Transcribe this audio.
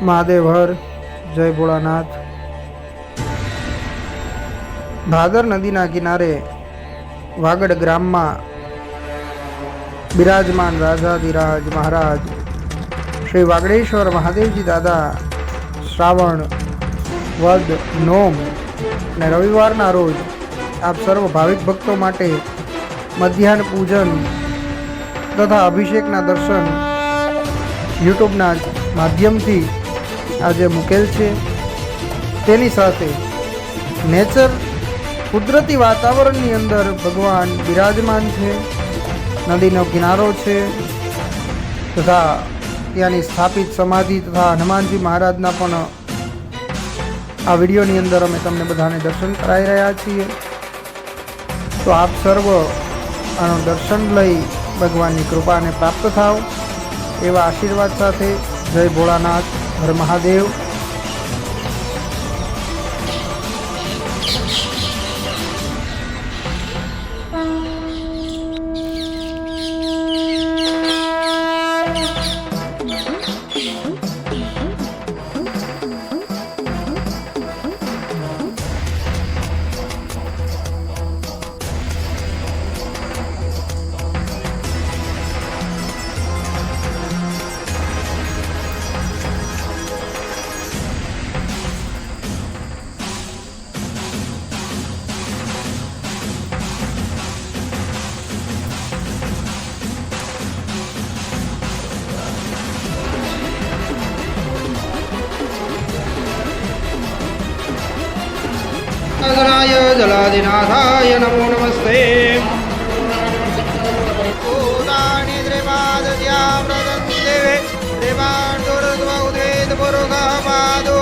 મહાદેવ હર. જય ભોળાનાથ. ભાદર નદીના કિનારે વાગડ ગ્રામમાં બિરાજમાન રાજાધિરાજ મહારાજ શ્રી વાગડેશ્વર મહાદેવજી દાદા શ્રાવણ વદ નોમ અને રવિવારના રોજ આપ સર્વ ભાવિક ભક્તો માટે મધ્યાહન પૂજન તથા અભિષેકના દર્શન યુટ્યુબના માધ્યમથી આજે મૂકેલ છે. તેની સાથે નેચર કુદરતી વાતાવરણની અંદર ભગવાન બિરાજમાન છે. નદીનો કિનારો છે તથા ત્યાંની સ્થાપિત સમાધિ તથા હનુમાનજી મહારાજના પણ આ વિડીયોની અંદર અમે તમને બધાને દર્શન કરાવી રહ્યા છીએ. તો આપ સર્વ આનો દર્શન લઈ ભગવાનની કૃપાને પ્રાપ્ત થાવ એવા આશીર્વાદ સાથે જય ભોળાનાથ. હર મહાદેવ. जलादिनाथाय नमो नमस्ते. भूतानि त्रिपादस्यां प्रदन्ति देवे त्रिपाण्डुर्द्वौ द्वेदपुरुषः पादो